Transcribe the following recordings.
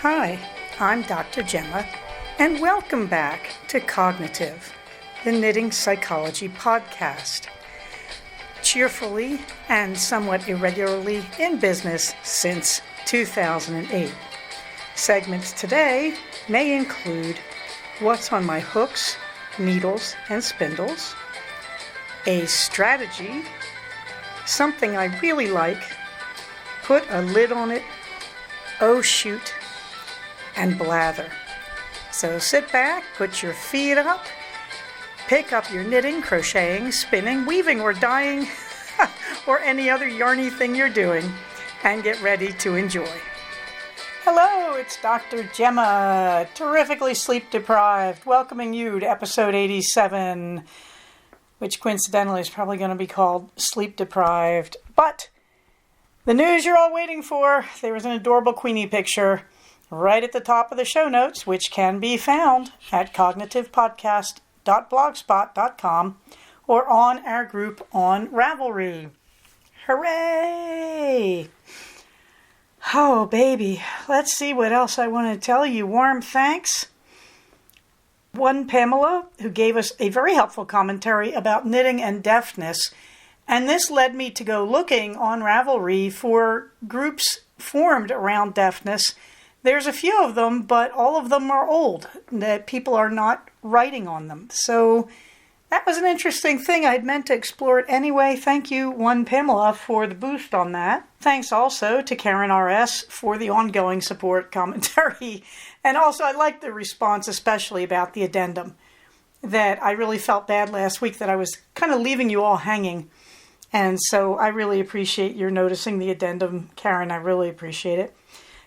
Hi, I'm Dr. Gemma, and welcome back to Cognitive, the Knitting Psychology podcast. Cheerfully and somewhat irregularly in business since 2008. Segments today may include what's on my hooks, needles, and spindles, a strategy, something I really like, put a lid on it, oh shoot, and blather. So sit back, put your feet up, pick up your knitting, crocheting, spinning, weaving, or dyeing, or any other yarny thing you're doing, and get ready to enjoy. Hello, it's Dr. Gemma, terrifically sleep deprived, welcoming you to episode 87, which coincidentally is probably going to be called Sleep Deprived. But the news you're all waiting for, there was an adorable Queenie picture right at the top of the show notes, which can be found at cognitivepodcast.blogspot.com or on our group on Ravelry. Hooray! Oh, baby. Let's see what else I want to tell you. Warm thanks. One Pamela, who gave us a very helpful commentary about knitting and deafness. And this led me to go looking on Ravelry for groups formed around deafness. There's a few of them, but all of them are old, that people are not writing on them. So that was an interesting thing. I'd meant to explore it anyway. Thank you, One Pamela, for the boost on that. Thanks also to Karen RS for the ongoing support commentary. And also, I liked the response, especially about the addendum, that I really felt bad last week that I was kind of leaving you all hanging. And so I really appreciate your noticing the addendum, Karen. I really appreciate it.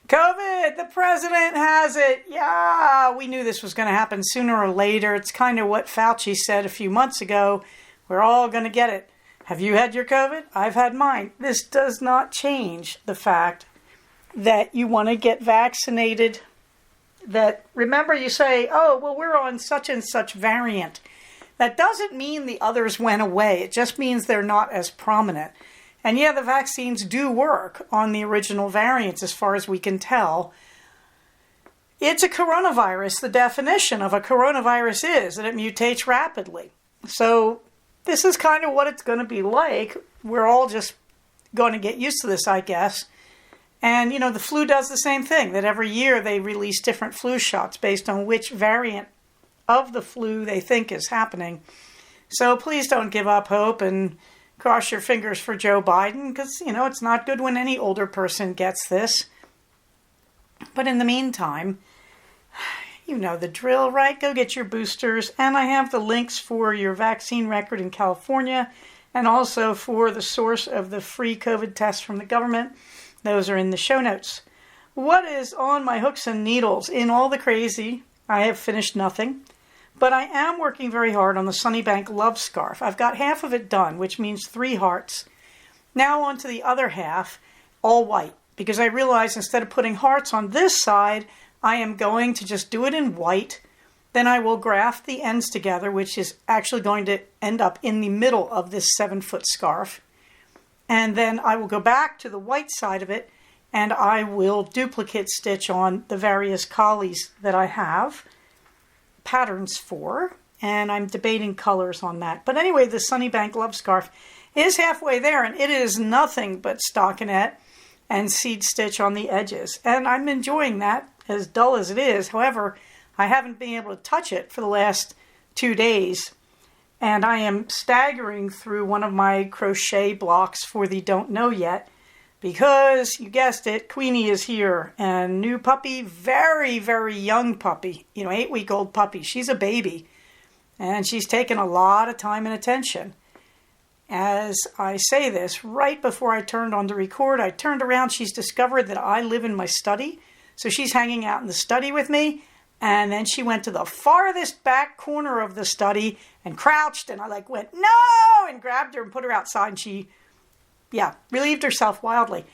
COVID, the president has it. Yeah, we knew this was going to happen sooner or later. It's kind of what Fauci said a few months ago. We're all going to get it. Have you had your COVID? I've had mine. This does not change the fact that you want to get vaccinated. That, remember, you say, oh, well, we're on such and such variant. That doesn't mean the others went away. It just means they're not as prominent. And yeah, the vaccines do work on the original variants as far as we can tell. It's a coronavirus. The definition of a coronavirus is that it mutates rapidly. So this is kind of what it's going to be like. We're all just going to get used to this, I guess. And, you know, the flu does the same thing, that every year they release different flu shots based on which variant of the flu they think is happening. So please don't give up hope and cross your fingers for Joe Biden, because, you know, it's not good when any older person gets this. But in the meantime, you know the drill, right? Go get your boosters. And I have the links for your vaccine record in California and also for the source of the free COVID test from the government. Those are in the show notes. What is on my hooks and needles? In all the crazy, I have finished nothing. But I am working very hard on the Sunnybank Love Scarf. I've got half of it done, which means 3 hearts. Now on to the other half, all white. Because I realize instead of putting hearts on this side, I am going to just do it in white. Then I will graft the ends together, which is actually going to end up in the middle of this 7-foot scarf. And then I will go back to the white side of it, and I will duplicate stitch on the various collies that I have patterns for, and I'm debating colors on that. But anyway, the Sunnybank Love Scarf is halfway there, and it is nothing but stockinette and seed stitch on the edges. And I'm enjoying that, as dull as it is. However, I haven't been able to touch it for the last 2 days, and I am staggering through one of my crochet blocks for the Don't Know Yet, because, you guessed it, Queenie is here, and new puppy, very, very young puppy, 8-week-old puppy. She's a baby, and she's taken a lot of time and attention. As I say this, right before I turned on to record, I turned around, she's discovered that I live in my study, so she's hanging out in the study with me, and then she went to the farthest back corner of the study and crouched, and I went, no, and grabbed her and put her outside, and she relieved herself wildly.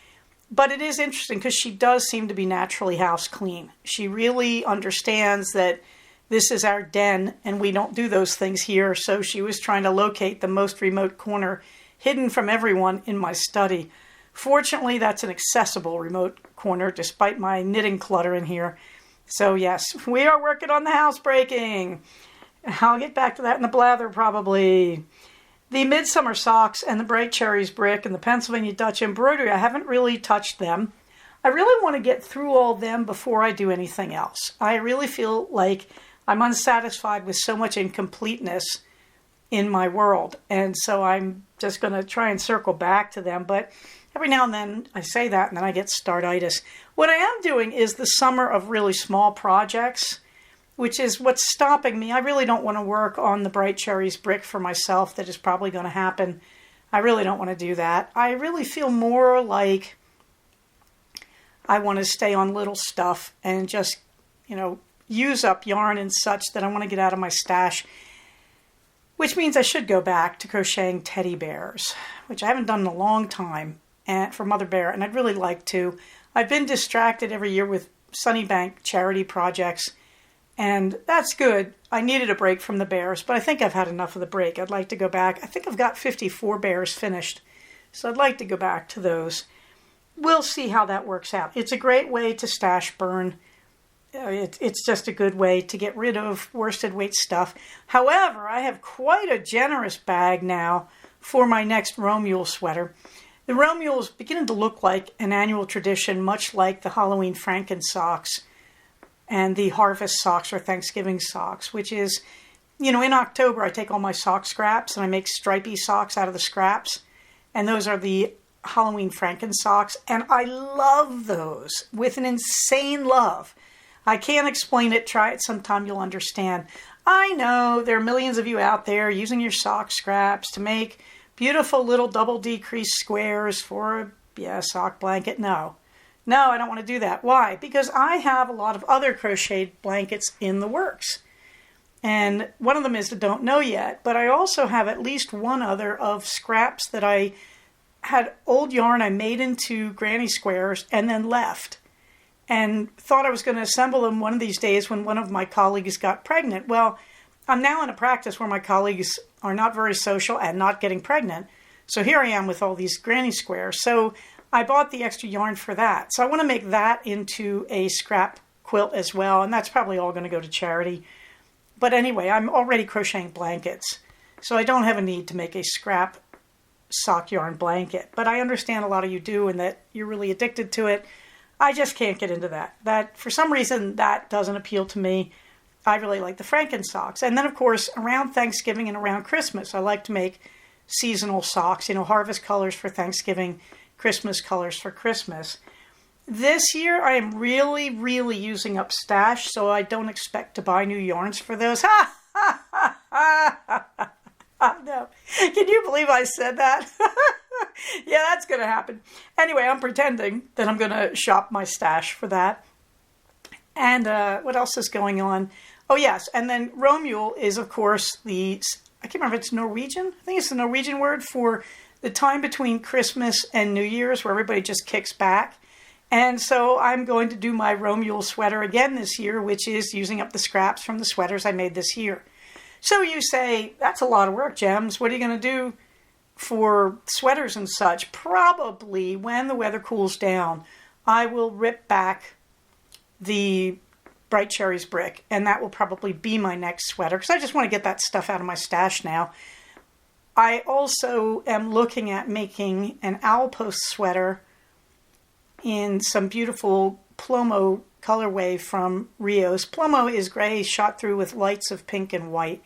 But it is interesting because she does seem to be naturally house clean. She really understands that this is our den and we don't do those things here. So she was trying to locate the most remote corner hidden from everyone in my study. Fortunately, that's an accessible remote corner despite my knitting clutter in here. So yes, we are working on the housebreaking. I'll get back to that in the blather probably. The Midsummer Socks and the Bright Cherries Brick and the Pennsylvania Dutch Embroidery, I haven't really touched them. I really want to get through all of them before I do anything else. I really feel like I'm unsatisfied with so much incompleteness in my world. And so I'm just going to try and circle back to them. But every now and then I say that and then I get startitis. What I am doing is the summer of really small projects, which is what's stopping me. I really don't want to work on the Bright Cherries Brick for myself. That is probably going to happen. I really don't want to do that. I really feel more like I want to stay on little stuff and just, use up yarn and such that I want to get out of my stash, which means I should go back to crocheting teddy bears, which I haven't done in a long time for Mother Bear, and I'd really like to. I've been distracted every year with Sunnybank charity projects, and that's good. I needed a break from the bears, but I think I've had enough of the break. I'd like to go back. I think I've got 54 bears finished, so I'd like to go back to those. We'll see how that works out. It's a great way to stash burn. It's just a good way to get rid of worsted weight stuff. However, I have quite a generous bag now for my next Romule sweater. The Romule is beginning to look like an annual tradition, much like the Halloween Franken socks and the Harvest socks or Thanksgiving socks, which is, in October I take all my sock scraps and I make stripy socks out of the scraps. And those are the Halloween Franken socks. And I love those with an insane love. I can't explain it. Try it sometime. You'll understand. I know there are millions of you out there using your sock scraps to make beautiful little double decrease squares for a sock blanket. No, I don't want to do that. Why? Because I have a lot of other crocheted blankets in the works. And one of them is the Don't Know Yet, but I also have at least one other of scraps that I had old yarn I made into granny squares and then left. And thought I was going to assemble them one of these days when one of my colleagues got pregnant. Well, I'm now in a practice where my colleagues are not very social and not getting pregnant. So here I am with all these granny squares. So I bought the extra yarn for that. So I want to make that into a scrap quilt as well. And that's probably all going to go to charity. But anyway, I'm already crocheting blankets. So I don't have a need to make a scrap sock yarn blanket. But I understand a lot of you do and that you're really addicted to it. I just can't get into that. That, for some reason, that doesn't appeal to me. I really like the Franken socks. And then, of course, around Thanksgiving and around Christmas, I like to make seasonal socks. Harvest colors for Thanksgiving, Christmas colors for Christmas. This year, I am really, really using up stash, so I don't expect to buy new yarns for those. Ha! Ha! Ha! Ha! Ha! No. Can you believe I said that? Yeah, that's going to happen. Anyway, I'm pretending that I'm going to shop my stash for that. And what else is going on? Oh, yes. And then Romule is, of course, I can't remember if it's Norwegian. I think it's the Norwegian word for the time between Christmas and New Year's where everybody just kicks back. And so I'm going to do my Romule sweater again this year, which is using up the scraps from the sweaters I made this year. So you say, that's a lot of work, Gems. What are you going to do for sweaters and such? Probably when the weather cools down, I will rip back the Bright Cherries Brick, and that will probably be my next sweater because I just want to get that stuff out of my stash now. I also am looking at making an owl post sweater in some beautiful Plomo colorway from Rios. Plomo is gray shot through with lights of pink and white.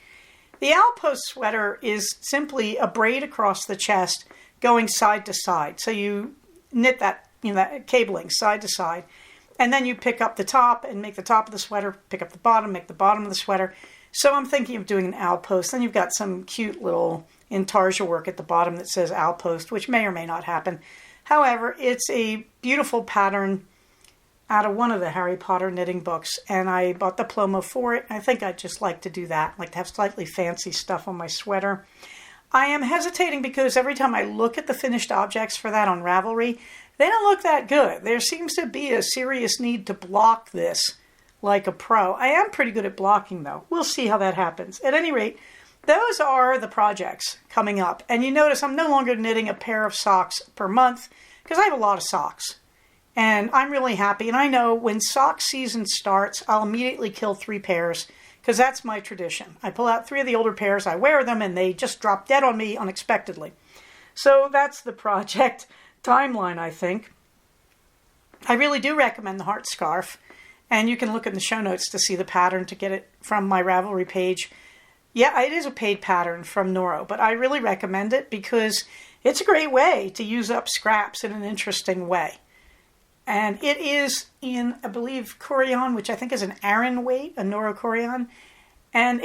The owl post sweater is simply a braid across the chest going side to side. So you knit that, that cabling side to side. And then you pick up the top and make the top of the sweater, pick up the bottom, make the bottom of the sweater. So I'm thinking of doing an owl post. Then you've got some cute little intarsia work at the bottom that says owl post, which may or may not happen. However, it's a beautiful pattern out of one of the Harry Potter knitting books, and I bought the Plomo for it. I think I'd just like to do that, like to have slightly fancy stuff on my sweater. I am hesitating because every time I look at the finished objects for that on Ravelry, they don't look that good. There seems to be a serious need to block this like a pro. I am pretty good at blocking, though. We'll see how that happens. At any rate, those are the projects coming up. And you notice I'm no longer knitting a pair of socks per month because I have a lot of socks. And I'm really happy. And I know when sock season starts, I'll immediately kill 3 pairs because that's my tradition. I pull out 3 of the older pairs, I wear them, and they just drop dead on me unexpectedly. So that's the project timeline, I think. I really do recommend the heart scarf. And you can look in the show notes to see the pattern to get it from my Ravelry page. Yeah, it is a paid pattern from Noro, but I really recommend it because it's a great way to use up scraps in an interesting way. And it is in, I believe, Corian, which I think is an Aran weight, a Noro Corian. And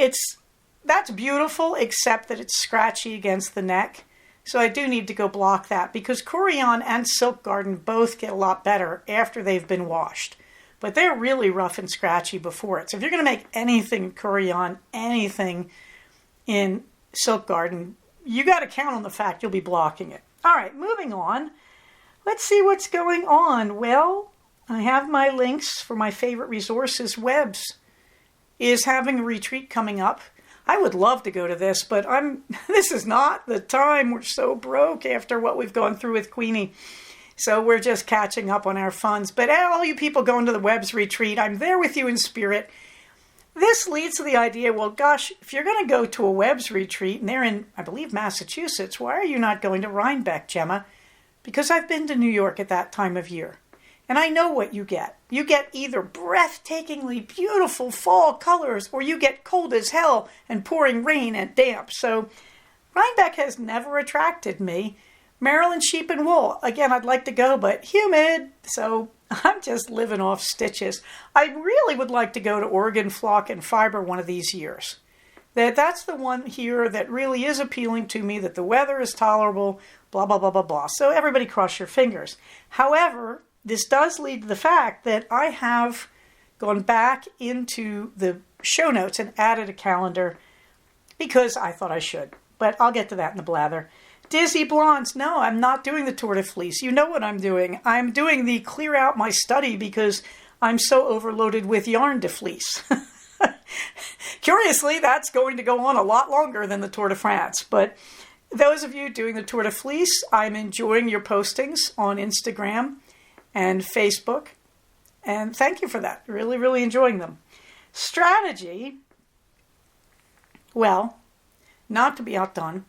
that's beautiful, except that it's scratchy against the neck. So I do need to go block that because Corian and Silk Garden both get a lot better after they've been washed. But they're really rough and scratchy before it. So if you're going to make anything Corian, anything in Silk Garden, you got to count on the fact you'll be blocking it. All right, moving on. Let's see what's going on. Well, I have my links for my favorite resources. Webs is having a retreat coming up. I would love to go to this, but this is not the time. We're so broke after what we've gone through with Queenie. So we're just catching up on our funds. But all you people going to the Webs retreat, I'm there with you in spirit. This leads to the idea, well, gosh, if you're going to go to a Webs retreat, and they're in, I believe, Massachusetts, why are you not going to Rhinebeck, Gemma? Because I've been to New York at that time of year. And I know what you get. You get either breathtakingly beautiful fall colors, or you get cold as hell and pouring rain and damp. So Rhinebeck has never attracted me. Maryland sheep and wool. Again, I'd like to go, but humid. So I'm just living off stitches. I really would like to go to Oregon Flock and Fiber one of these years. That's the one here that really is appealing to me, that the weather is tolerable, blah, blah, blah, blah, blah. So everybody cross your fingers. However, this does lead to the fact that I have gone back into the show notes and added a calendar because I thought I should. But I'll get to that in the blather. Dizzy Blondes. No, I'm not doing the Tour de Fleece. You know what I'm doing. I'm doing the clear out my study because I'm so overloaded with yarn to fleece. Curiously, that's going to go on a lot longer than the Tour de France. But those of you doing the Tour de Fleece, I'm enjoying your postings on Instagram and Facebook. And thank you for that. Really, really enjoying them. Strategy. Well, not to be outdone.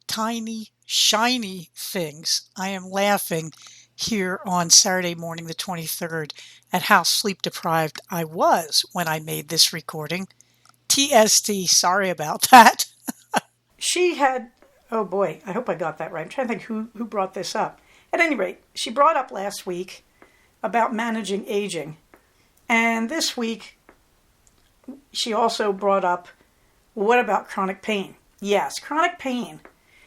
Tiny, shiny things. I am laughing here on Saturday morning, the 23rd, at how sleep deprived I was when I made this recording. TSD, sorry about that. She had, oh boy, I hope I got that right. I'm trying to think who brought this up. At any rate, she brought up last week about managing aging. And this week, she also brought up, well, what about chronic pain? Yes, chronic pain.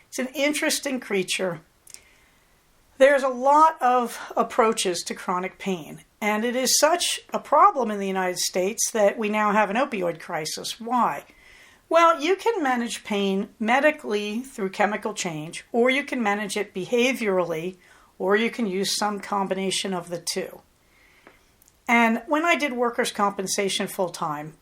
It's an interesting creature. There's a lot of approaches to chronic pain, and it is such a problem in the United States that we now have an opioid crisis. Why? Well, you can manage pain medically through chemical change, or you can manage it behaviorally, or you can use some combination of the two. And when I did workers' compensation full-time,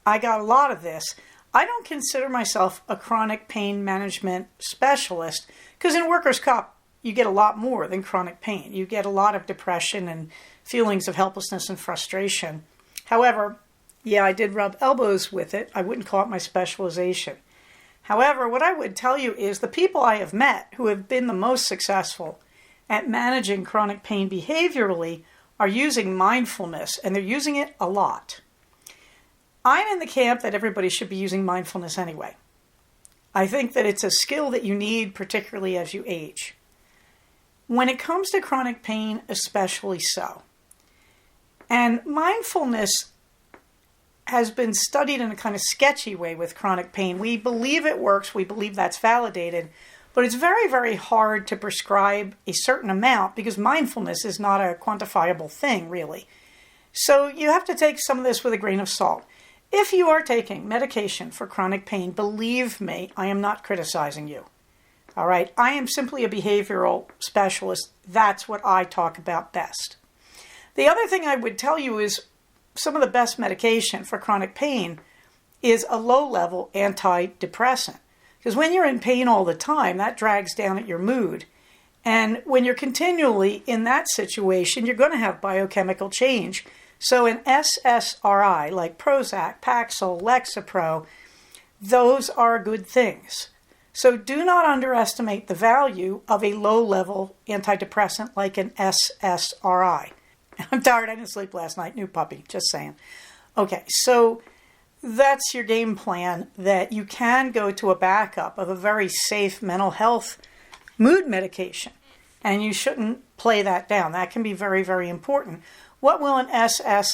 I got a lot of this. I don't consider myself a chronic pain management specialist because in workers' comp, you get a lot more than chronic pain. You get a lot of depression and feelings of helplessness and frustration. However, yeah, I did rub elbows with it. I wouldn't call it my specialization. However, what I would tell you is the people I have met who have been the most successful at managing chronic pain behaviorally are using mindfulness, and they're using it a lot. I'm in the camp that everybody should be using mindfulness anyway. I think that it's a skill that you need, particularly as you age. When it comes to chronic pain, especially so. And mindfulness has been studied in a kind of sketchy way with chronic pain. We believe it works. We believe that's validated. But it's very, very hard to prescribe a certain amount because mindfulness is not a quantifiable thing, really. So you have to take some of this with a grain of salt. If you are taking medication for chronic pain, believe me, I am not criticizing you. All right, I am simply a behavioral specialist. That's what I talk about best. The other thing I would tell you is some of the best medication for chronic pain is a low-level antidepressant. Because when you're in pain all the time, that drags down at your mood. And when you're continually in that situation, you're going to have biochemical change. So an SSRI like Prozac, Paxil, Lexapro, those are good things. So do not underestimate the value of a low-level antidepressant like an SSRI. I'm tired. I didn't sleep last night. New puppy. Just saying. Okay, so that's your game plan, that you can go to a backup of a very safe mental health mood medication. And you shouldn't play that down. That can be very, very important. What will an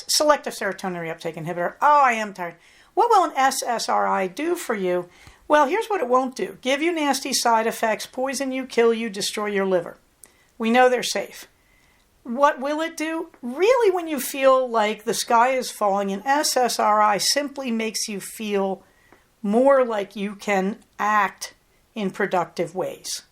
selective serotonin reuptake inhibitor? Oh, I am tired. What will an SSRI do for you? Well, here's what it won't do. Give you nasty side effects, poison you, kill you, destroy your liver. We know they're safe. What will it do? Really, when you feel like the sky is falling, an SSRI simply makes you feel more like you can act in productive ways.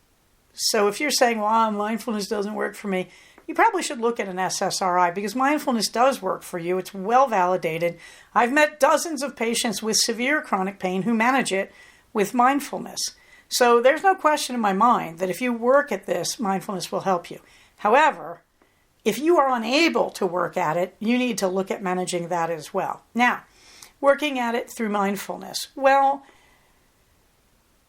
So if you're saying, well, mindfulness doesn't work for me, you probably should look at an SSRI, because mindfulness does work for you. It's well validated. I've met dozens of patients with severe chronic pain who manage it with mindfulness. So there's no question in my mind that if you work at this, mindfulness will help you. However, if you are unable to work at it, you need to look at managing that as well. Now, working at it through mindfulness. Well,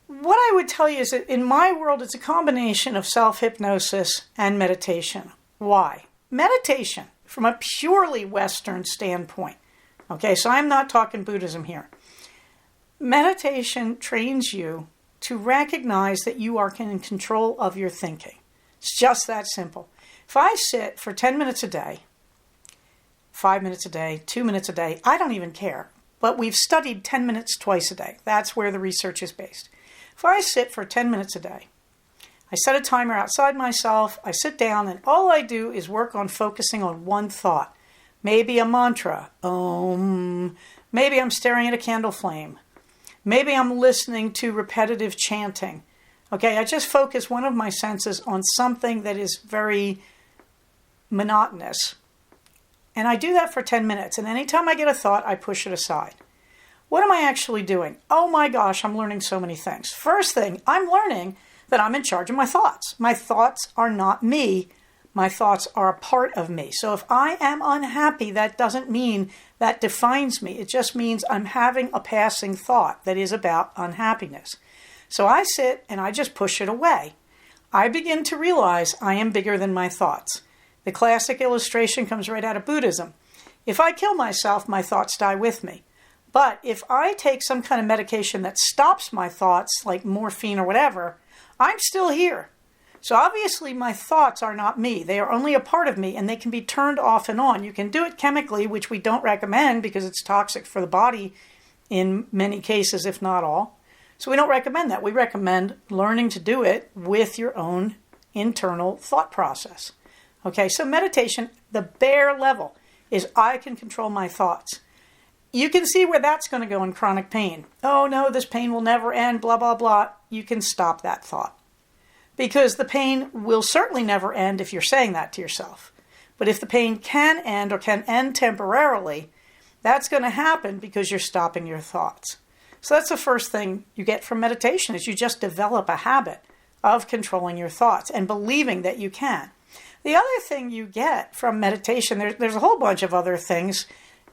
what I would tell you is that in my world, it's a combination of self-hypnosis and meditation. Why? Meditation, from a purely Western standpoint. Okay, so I'm not talking Buddhism here. Meditation trains you to recognize that you are in control of your thinking. It's just that simple. If I sit for 10 minutes a day, 5 minutes a day, 2 minutes a day, I don't even care. But we've studied 10 minutes twice a day. That's where the research is based. If I sit for 10 minutes a day, I set a timer outside myself, I sit down, and all I do is work on focusing on one thought. Maybe a mantra. Maybe I'm staring at a candle flame. Maybe I'm listening to repetitive chanting. Okay, I just focus one of my senses on something that is very monotonous. And I do that for 10 minutes. And anytime I get a thought, I push it aside. What am I actually doing? Oh my gosh, I'm learning so many things. First thing, I'm learning that I'm in charge of my thoughts. My thoughts are not me. My thoughts are a part of me. So if I am unhappy, that doesn't mean that defines me. It just means I'm having a passing thought that is about unhappiness. So I sit and I just push it away. I begin to realize I am bigger than my thoughts. The classic illustration comes right out of Buddhism. If I kill myself, my thoughts die with me. But if I take some kind of medication that stops my thoughts, like morphine or whatever, I'm still here. So obviously my thoughts are not me. They are only a part of me, and they can be turned off and on. You can do it chemically, which we don't recommend because it's toxic for the body in many cases, if not all. So we don't recommend that. We recommend learning to do it with your own internal thought process. Okay, so meditation, the bare level, is I can control my thoughts. You can see where that's going to go in chronic pain. Oh no, this pain will never end, blah, blah, blah. You can stop that thought. Because the pain will certainly never end if you're saying that to yourself. But if the pain can end or can end temporarily, that's going to happen because you're stopping your thoughts. So that's the first thing you get from meditation, is you just develop a habit of controlling your thoughts and believing that you can. The other thing you get from meditation, there's a whole bunch of other things,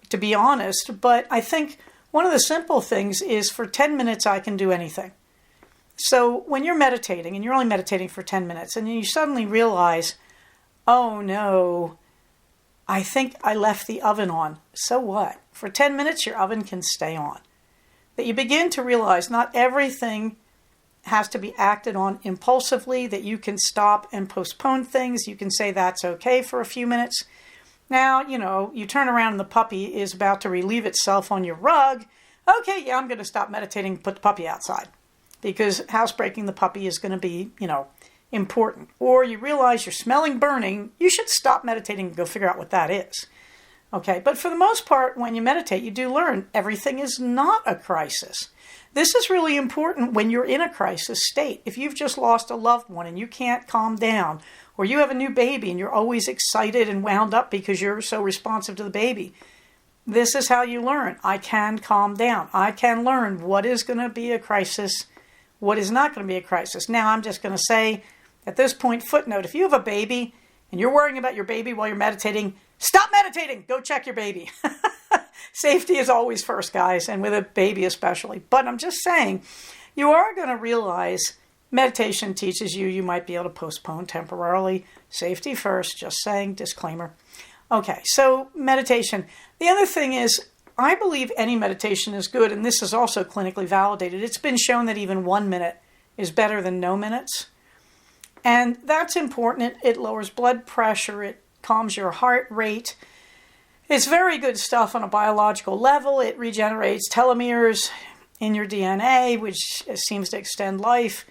to be honest, but I think one of the simple things is for 10 minutes I can do anything. So when you're meditating, and you're only meditating for 10 minutes, and you suddenly realize, oh no, I think I left the oven on. So what? For 10 minutes, your oven can stay on. That you begin to realize not everything has to be acted on impulsively, that you can stop and postpone things. You can say that's okay for a few minutes. Now, you turn around and the puppy is about to relieve itself on your rug. Okay, yeah, I'm going to stop meditating and put the puppy outside, because housebreaking the puppy is going to be, important. Or you realize you're smelling burning, you should stop meditating and go figure out what that is. Okay, but for the most part, when you meditate, you do learn everything is not a crisis. This is really important when you're in a crisis state. If you've just lost a loved one and you can't calm down, or you have a new baby and you're always excited and wound up because you're so responsive to the baby, this is how you learn. I can calm down. I can learn what is going to be a crisis, what is not going to be a crisis. Now, I'm just going to say At this point, footnote, if you have a baby and you're worrying about your baby while you're meditating, stop meditating. Go check your baby. Safety is always first, guys, and with a baby especially. But I'm just saying, you are going to realize meditation teaches you might be able to postpone temporarily. Safety first, just saying, disclaimer. Okay, so meditation. The other thing is, I believe any meditation is good, and this is also clinically validated. It's been shown that even 1 minute is better than no minutes. And that's important. It lowers blood pressure. It calms your heart rate. It's very good stuff on a biological level. It regenerates telomeres in your DNA, which seems to extend life.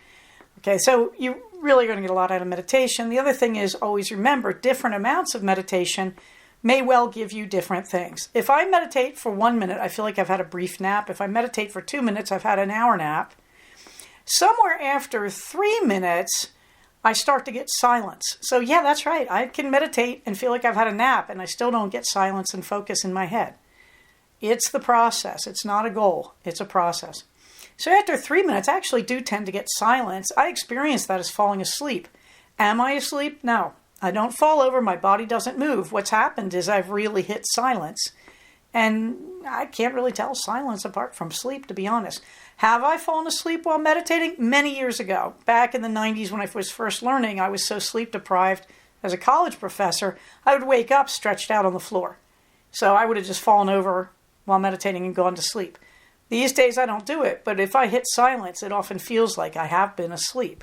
Okay, so you really going to get a lot out of meditation. The other thing is, always remember, different amounts of meditation may well give you different things. If I meditate for 1 minute, I feel like I've had a brief nap. If I meditate for 2 minutes, I've had an hour nap. Somewhere after 3 minutes, I start to get silence. So yeah, that's right. I can meditate and feel like I've had a nap, and I still don't get silence and focus in my head. It's the process. It's not a goal. It's a process. So after 3 minutes, I actually do tend to get silence. I experience that as falling asleep. Am I asleep? No. I don't fall over. My body doesn't move. What's happened is I've really hit silence. And I can't really tell silence apart from sleep, to be honest. Have I fallen asleep while meditating? Many years ago. Back in the 90s when I was first learning, I was so sleep deprived as a college professor, I would wake up stretched out on the floor. So I would have just fallen over while meditating and gone to sleep. These days I don't do it, but if I hit silence, it often feels like I have been asleep.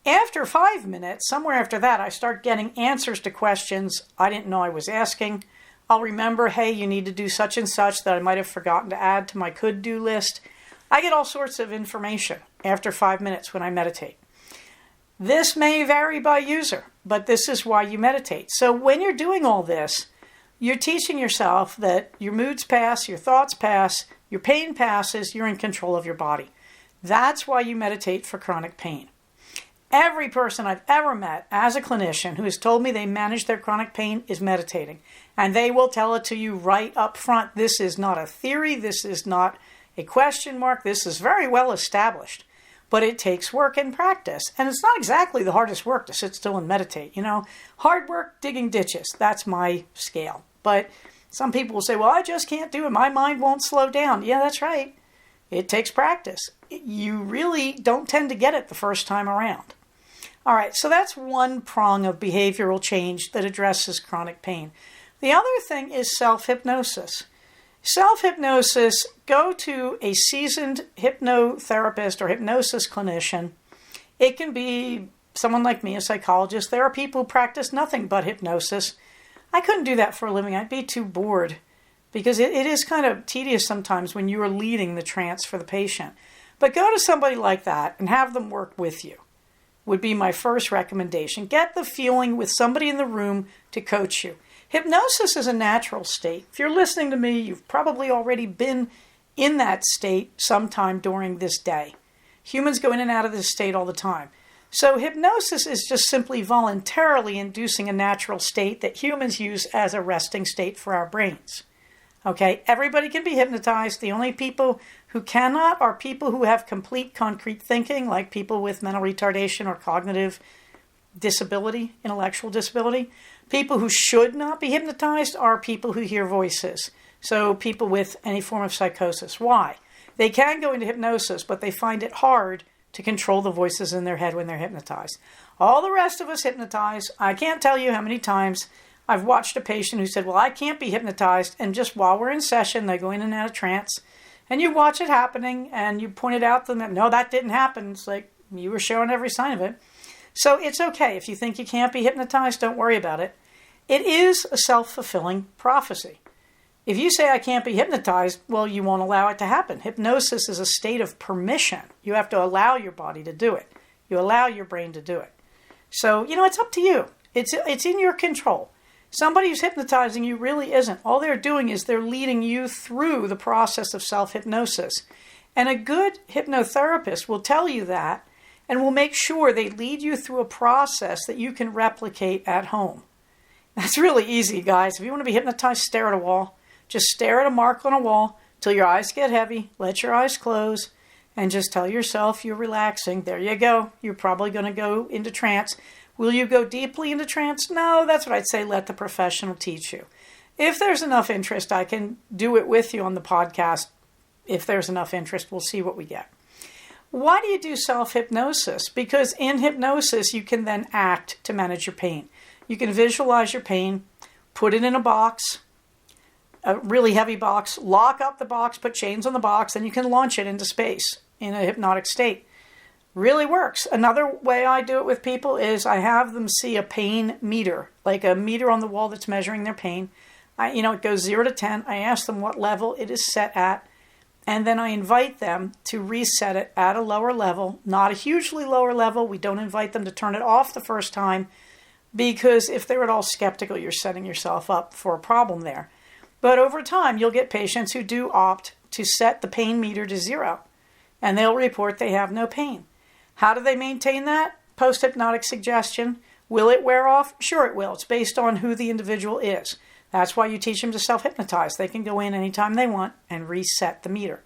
After 5 minutes, somewhere after that, I start getting answers to questions I didn't know I was asking. I'll remember, hey, you need to do such and such that I might have forgotten to add to my could-do list. I get all sorts of information after 5 minutes when I meditate. This may vary by user, but this is why you meditate. So when you're doing all this, you're teaching yourself that your moods pass, your thoughts pass, your pain passes, you're in control of your body. That's why you meditate for chronic pain. Every person I've ever met as a clinician who has told me they manage their chronic pain is meditating. And they will tell it to you right up front. This is not a theory. This is not a question mark. This is very well established. But it takes work and practice. And it's not exactly the hardest work to sit still and meditate. You know, hard work digging ditches. That's my scale. But some people will say, well, I just can't do it. My mind won't slow down. Yeah, that's right. It takes practice. You really don't tend to get it the first time around. All right, so that's one prong of behavioral change that addresses chronic pain. The other thing is self-hypnosis. Self-hypnosis, go to a seasoned hypnotherapist or hypnosis clinician. It can be someone like me, a psychologist. There are people who practice nothing but hypnosis. I couldn't do that for a living. I'd be too bored because it is kind of tedious sometimes when you are leading the trance for the patient. But go to somebody like that and have them work with you would be my first recommendation. Get the feeling with somebody in the room to coach you. Hypnosis is a natural state. If you're listening to me, you've probably already been in that state sometime during this day. Humans go in and out of this state all the time. So hypnosis is just simply voluntarily inducing a natural state that humans use as a resting state for our brains. Okay, everybody can be hypnotized. The only people who cannot are people who have complete concrete thinking, like people with mental retardation or cognitive disability, intellectual disability. People who should not be hypnotized are people who hear voices. So people with any form of psychosis. Why? They can go into hypnosis, but they find it hard to control the voices in their head when they're hypnotized. All the rest of us hypnotize. I can't tell you how many times I've watched a patient who said, well, I can't be hypnotized. And just while we're in session, they go in and out of trance. And you watch it happening and you point it out to them. No, that didn't happen. It's like you were showing every sign of it. So it's okay. If you think you can't be hypnotized, don't worry about it. It is a self-fulfilling prophecy. If you say I can't be hypnotized, well, you won't allow it to happen. Hypnosis is a state of permission. You have to allow your body to do it. You allow your brain to do it. So, it's up to you. It's in your control. Somebody who's hypnotizing you really isn't. All they're doing is they're leading you through the process of self-hypnosis. And a good hypnotherapist will tell you that and will make sure they lead you through a process that you can replicate at home. That's really easy, guys. If you want to be hypnotized, stare at a wall. Just stare at a mark on a wall till your eyes get heavy. Let your eyes close. and just tell yourself you're relaxing. There you go. You're probably going to go into trance. Will you go deeply into trance? No, that's what I'd say. Let the professional teach you. If there's enough interest, I can do it with you on the podcast. If there's enough interest, we'll see what we get. Why do you do self-hypnosis? Because in hypnosis, you can then act to manage your pain. You can visualize your pain, put it in a box, a really heavy box, lock up the box, put chains on the box, and you can launch it into space in a hypnotic state. Really works. Another way I do it with people is I have them see a pain meter, like a meter on the wall that's measuring their pain. It goes 0 to 10. I ask them what level it is set at, and then I invite them to reset it at a lower level, not a hugely lower level. We don't invite them to turn it off the first time, because if they're at all skeptical, you're setting yourself up for a problem there. But over time, you'll get patients who do opt to set the pain meter to 0, and they'll report they have no pain. How do they maintain that? Post-hypnotic suggestion. Will it wear off? Sure it will. It's based on who the individual is. That's why you teach them to self-hypnotize. They can go in anytime they want and reset the meter.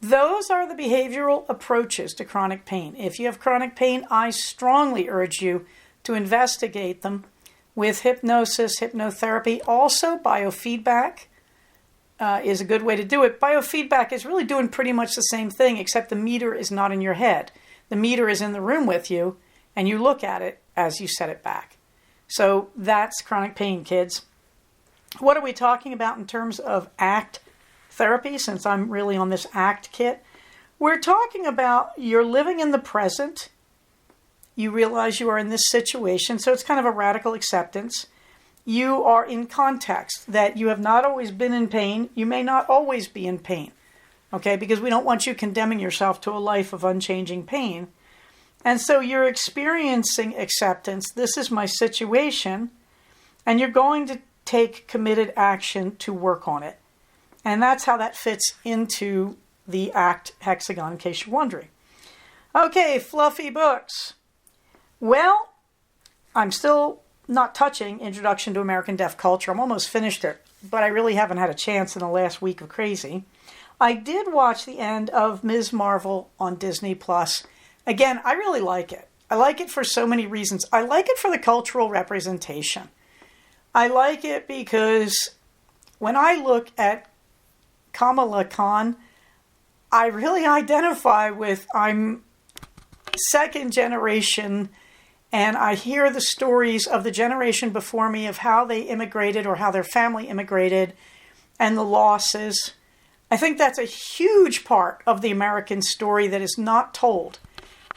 Those are the behavioral approaches to chronic pain. If you have chronic pain, I strongly urge you to investigate them with hypnosis, hypnotherapy. Also, biofeedback is a good way to do it. Biofeedback is really doing pretty much the same thing, except the meter is not in your head. The meter is in the room with you, and you look at it as you set it back. So that's chronic pain, kids. What are we talking about in terms of ACT therapy, since I'm really on this ACT kit? We're talking about you're living in the present. You realize you are in this situation, so it's kind of a radical acceptance. You are in context that you have not always been in pain. You may not always be in pain, okay? Because we don't want you condemning yourself to a life of unchanging pain. And so you're experiencing acceptance. This is my situation, and you're going to take committed action to work on it. And that's how that fits into the ACT hexagon, in case you're wondering. Okay, fluffy books. Well, I'm still not touching Introduction to American Deaf Culture. I'm almost finished it, but I really haven't had a chance in the last week of crazy. I did watch the end of Ms. Marvel on Disney+. Again, I really like it. I like it for so many reasons. I like it for the cultural representation. I like it because when I look at Kamala Khan, I really identify with, I'm second generation, and I hear the stories of the generation before me of how they immigrated or how their family immigrated and the losses. I think that's a huge part of the American story that is not told.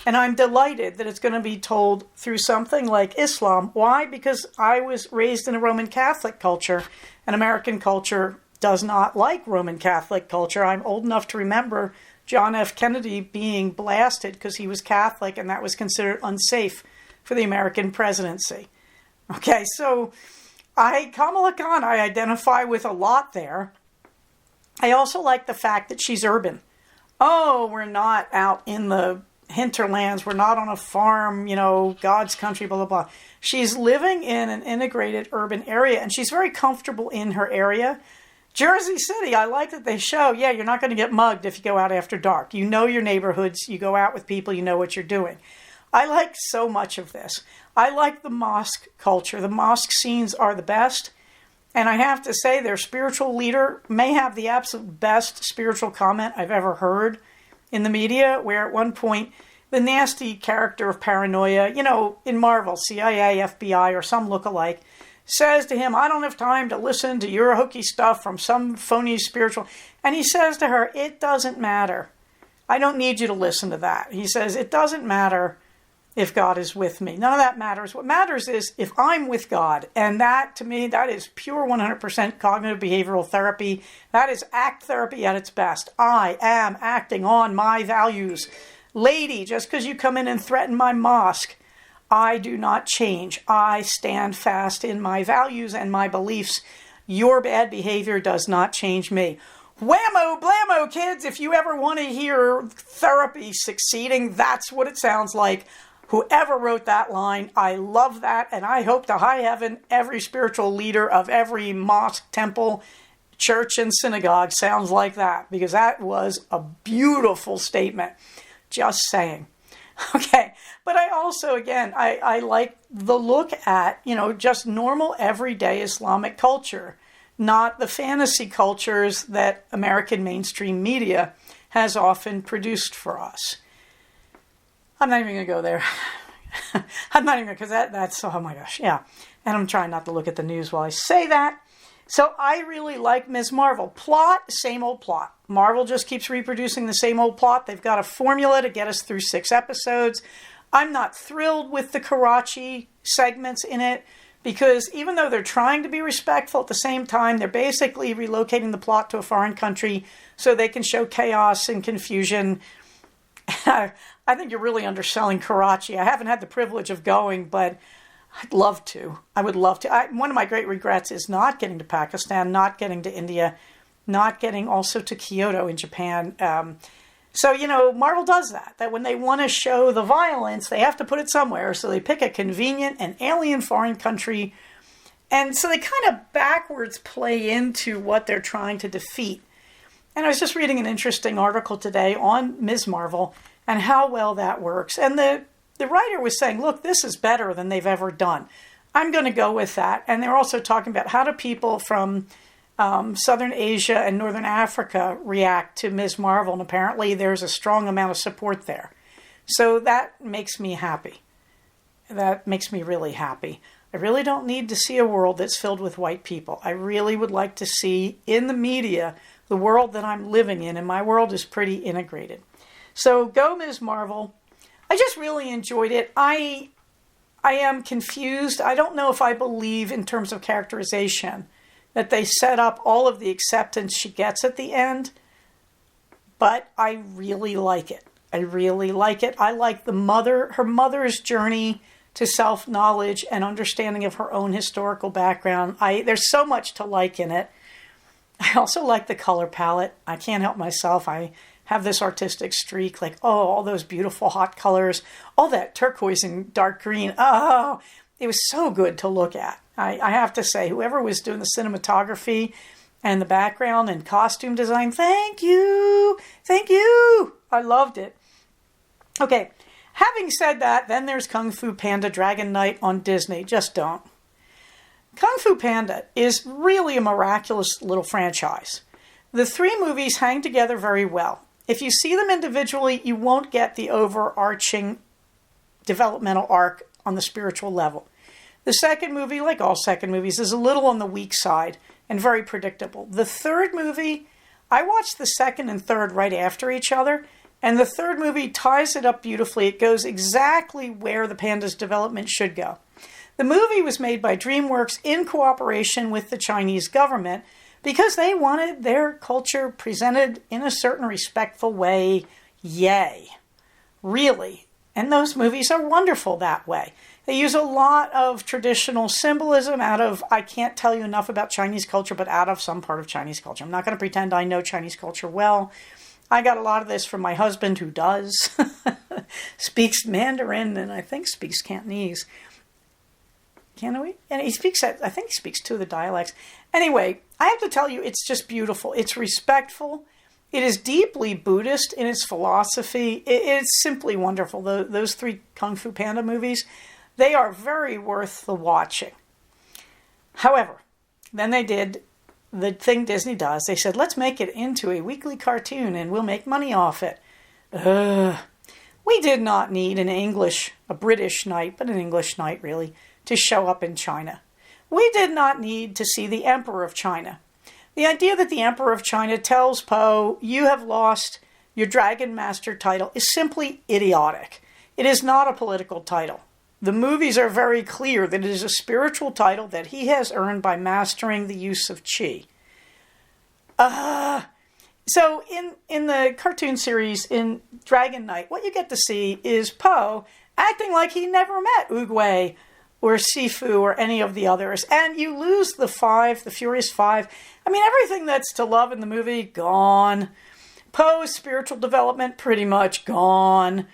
And I'm delighted that it's going to be told through something like Islam. Why? Because I was raised in a Roman Catholic culture, and American culture does not like Roman Catholic culture. I'm old enough to remember John F. Kennedy being blasted because he was Catholic, and that was considered unsafe for the American presidency. Okay, so Kamala Khan, I identify with a lot there. I also like the fact that she's urban. Oh, we're not out in the hinterlands. We're not on a farm, God's country, blah, blah, blah. She's living in an integrated urban area, and she's very comfortable in her area. Jersey City, I like that they show, you're not going to get mugged if you go out after dark. You know your neighborhoods. You go out with people. You know what you're doing. I like so much of this. I like the mosque culture. The mosque scenes are the best. And I have to say, their spiritual leader may have the absolute best spiritual comment I've ever heard in the media, where at one point, the nasty character of paranoia, in Marvel, CIA, FBI, or some lookalike, says to him, I don't have time to listen to your hokey stuff from some phony spiritual. And he says to her, it doesn't matter. I don't need you to listen to that. He says, it doesn't matter if God is with me. None of that matters. What matters is if I'm with God. And that, to me, that is pure 100% cognitive behavioral therapy. That is ACT therapy at its best. I am acting on my values. Lady, just because you come in and threaten my mosque, I do not change. I stand fast in my values and my beliefs. Your bad behavior does not change me. Whammo blammo, kids. If you ever want to hear therapy succeeding, that's what it sounds like. Whoever wrote that line, I love that, and I hope to high heaven every spiritual leader of every mosque, temple, church and synagogue sounds like that, because that was a beautiful statement. Just saying. Okay, but I also, again, I like the look at, just normal everyday Islamic culture, not the fantasy cultures that American mainstream media has often produced for us. I'm not even going to go there. I'm not even, because that's, oh my gosh, yeah. And I'm trying not to look at the news while I say that. So I really like Ms. Marvel. Plot, same old plot. Marvel just keeps reproducing the same old plot. They've got a formula to get us through 6 episodes. I'm not thrilled with the Karachi segments in it, because even though they're trying to be respectful, at the same time, they're basically relocating the plot to a foreign country so they can show chaos and confusion. I think you're really underselling Karachi. I haven't had the privilege of going, but I'd love to. I would love to. One of my great regrets is not getting to Pakistan, not getting to India, not getting also to Kyoto in Japan. So, Marvel does that when they want to show the violence, they have to put it somewhere. So they pick a convenient and alien foreign country. And so they kind of backwards play into what they're trying to defeat. And I was just reading an interesting article today on Ms. Marvel and how well that works. And the writer was saying, look, this is better than they've ever done. I'm going to go with that. And they're also talking about how do people from Southern Asia and Northern Africa react to Ms. Marvel. And apparently there's a strong amount of support there. So that makes me happy. That makes me really happy. I really don't need to see a world that's filled with white people. I really would like to see in the media the world that I'm living in. And my world is pretty integrated. So go Ms. Marvel. I just really enjoyed it. I am confused. I don't know if I believe in terms of characterization that they set up all of the acceptance she gets at the end, but I really like it. I really like it. I like her mother's journey to self-knowledge and understanding of her own historical background. There's so much to like in it. I also like the color palette. I can't help myself. I have this artistic streak, like, all those beautiful hot colors, all that turquoise and dark green. Oh, it was so good to look at. I have to say, whoever was doing the cinematography and the background and costume design, thank you. Thank you. I loved it. Okay, having said that, then there's Kung Fu Panda Dragon Knight on Disney. Just don't. Kung Fu Panda is really a miraculous little franchise. The 3 movies hang together very well. If you see them individually, you won't get the overarching developmental arc on the spiritual level. The second movie, like all second movies, is a little on the weak side and very predictable. The third movie, I watched the second and third right after each other, and the third movie ties it up beautifully. It goes exactly where the panda's development should go. The movie was made by DreamWorks in cooperation with the Chinese government, because they wanted their culture presented in a certain respectful way. Yay. Really. And those movies are wonderful that way. They use a lot of traditional symbolism out of, I can't tell you enough about Chinese culture, but out of some part of Chinese culture. I'm not going to pretend I know Chinese culture well. I got a lot of this from my husband, who does. Speaks Mandarin and I think speaks Cantonese. Can we? And I think he speaks 2 of the dialects. Anyway, I have to tell you, it's just beautiful. It's respectful. It is deeply Buddhist in its philosophy. It's simply wonderful. Those 3 Kung Fu Panda movies, they are very worth the watching. However, then they did the thing Disney does. They said, let's make it into a weekly cartoon and we'll make money off it. We did not need a British knight, but an English knight really, to show up in China. We did not need to see the Emperor of China. The idea that the Emperor of China tells Po, you have lost your Dragon Master title, is simply idiotic. It is not a political title. The movies are very clear that it is a spiritual title that he has earned by mastering the use of Qi. So in the cartoon series, in Dragon Knight, what you get to see is Po acting like he never met Oogway or Sifu or any of the others. And you lose the Furious Five. I mean, everything that's to love in the movie, gone. Poe's spiritual development, pretty much gone.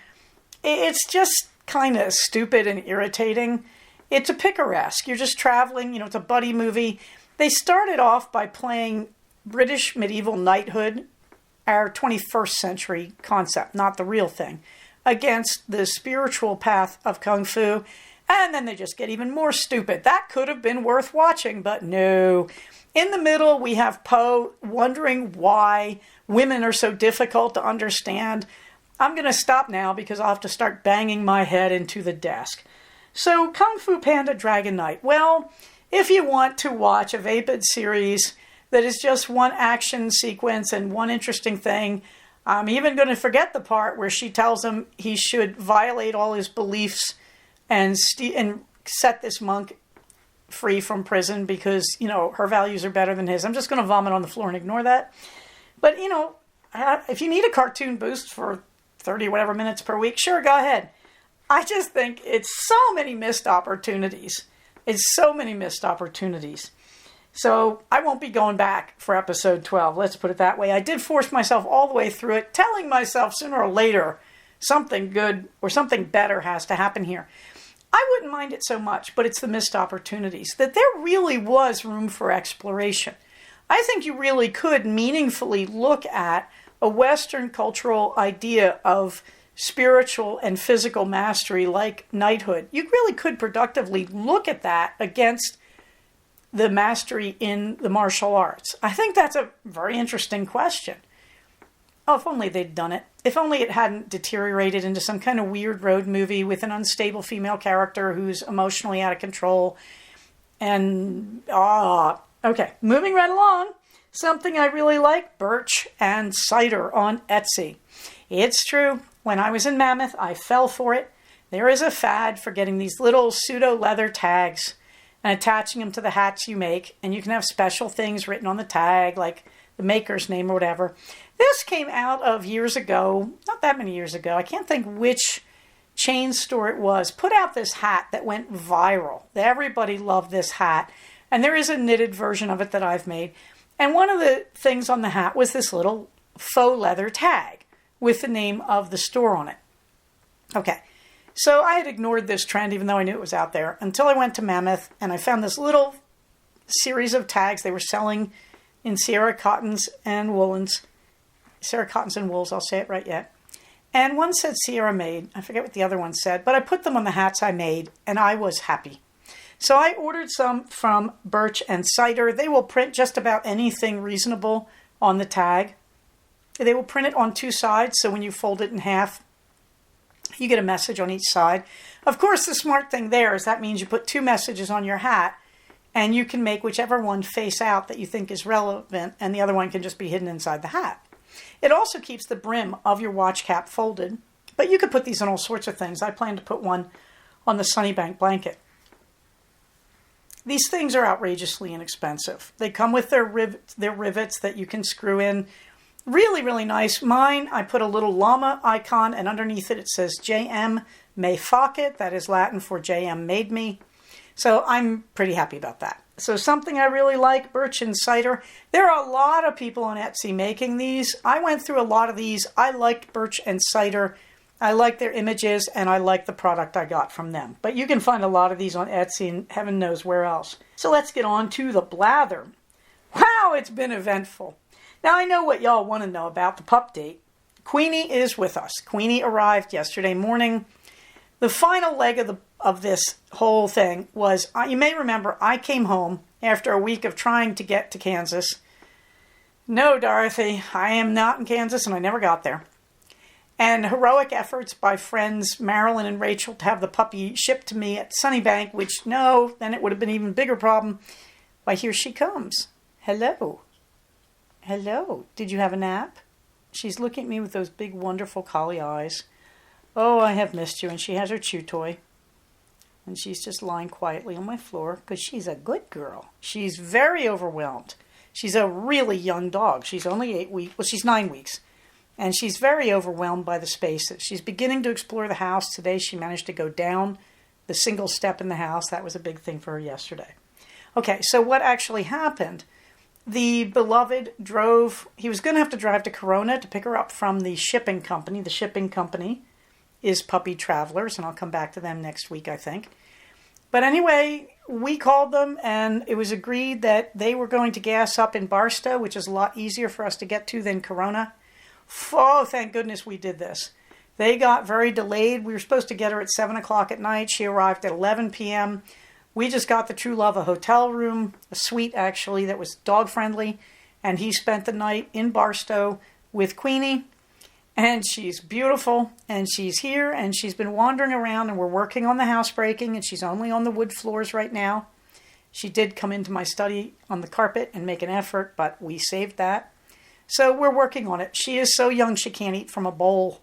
It's just kind of stupid and irritating. It's a picaresque. You're just traveling, it's a buddy movie. They started off by playing British medieval knighthood, our 21st century concept, not the real thing, against the spiritual path of Kung Fu. And then they just get even more stupid. That could have been worth watching, but no. In the middle, we have Po wondering why women are so difficult to understand. I'm going to stop now because I'll have to start banging my head into the desk. So, Kung Fu Panda Dragon Knight. Well, if you want to watch a vapid series that is just one action sequence and one interesting thing, I'm even going to forget the part where she tells him he should violate all his beliefs and set this monk free from prison because, her values are better than his. I'm just going to vomit on the floor and ignore that. But, if you need a cartoon boost for 30 whatever minutes per week, sure, go ahead. I just think it's so many missed opportunities. So I won't be going back for episode 12. Let's put it that way. I did force myself all the way through it, telling myself sooner or later something good or something better has to happen here. I wouldn't mind it so much, but it's the missed opportunities, that there really was room for exploration. I think you really could meaningfully look at a Western cultural idea of spiritual and physical mastery like knighthood. You really could productively look at that against the mastery in the martial arts. I think that's a very interesting question. Oh, if only they'd done it. If only it hadn't deteriorated into some kind of weird road movie with an unstable female character who's emotionally out of control. And, okay, moving right along. Something I really like, birch and cider on Etsy. It's true, when I was in Mammoth, I fell for it. There is a fad for getting these little pseudo-leather tags and attaching them to the hats you make. And you can have special things written on the tag, like the maker's name or whatever. This came out of years ago, not that many years ago. I can't think which chain store it was. Put out this hat that went viral. Everybody loved this hat. And there is a knitted version of it that I've made. And one of the things on the hat was this little faux leather tag with the name of the store on it. Okay, so I had ignored this trend even though I knew it was out there until I went to Mammoth and I found this little series of tags they were selling in Sierra Cottons and Woolens. Sierra Cottons and Wools, I'll say it right yet. And one said Sierra Made. I forget what the other one said, but I put them on the hats I made and I was happy. So I ordered some from Birch and Cider. They will print just about anything reasonable on the tag. They will print it on two sides, so when you fold it in half, you get a message on each side. Of course, the smart thing there is that means you put two messages on your hat, and you can make whichever one face out that you think is relevant, and the other one can just be hidden inside the hat. It also keeps the brim of your watch cap folded, but you could put these on all sorts of things. I plan to put one on the Sunnybank blanket. These things are outrageously inexpensive. They come with their rivets that you can screw in. Really, really nice. Mine, I put a little llama icon, and underneath it, it says JM me facet. That is Latin for JM made me. So I'm pretty happy about that. So something I really like, birch and cider. There are a lot of people on Etsy making these. I went through a lot of these. I liked birch and cider. I like their images, and I like the product I got from them. But you can find a lot of these on Etsy, and heaven knows where else. So let's get on to the blather. Wow, it's been eventful. Now, I know what y'all want to know about the pup date. Queenie is with us. Queenie arrived yesterday morning. The final leg of this whole thing was, you may remember, I came home after a week of trying to get to Kansas. No, Dorothy, I am not in Kansas, and I never got there. And heroic efforts by friends Marilyn and Rachel to have the puppy shipped to me at Sunnybank, which, no, then it would have been an even bigger problem. Why, here she comes. Hello. Hello. Did you have a nap? She's looking at me with those big, wonderful collie eyes. Oh, I have missed you. And she has her chew toy. And she's just lying quietly on my floor because she's a good girl. She's very overwhelmed. She's a really young dog. She's only 8 weeks. Well, she's 9 weeks. And she's very overwhelmed by the spaces. She's beginning to explore the house. Today she managed to go down the single step in the house. That was a big thing for her yesterday. Okay, so what actually happened? The beloved drove, he was going to have to drive to Corona to pick her up from the shipping company. The shipping company is Puppy Travelers, and I'll come back to them next week, I think. But anyway, we called them and it was agreed that they were going to gas up in Barstow, which is a lot easier for us to get to than Corona. Oh, thank goodness we did this. They got very delayed. We were supposed to get her at 7 o'clock at night. She arrived at 11 p.m. We just got the True Love a hotel room, a suite actually, that was dog friendly. And he spent the night in Barstow with Queenie. And she's beautiful, and she's here, and she's been wandering around, and we're working on the housebreaking, and she's only on the wood floors right now. She did come into my study on the carpet and make an effort, but we saved that. So we're working on it. She is so young she can't eat from a bowl,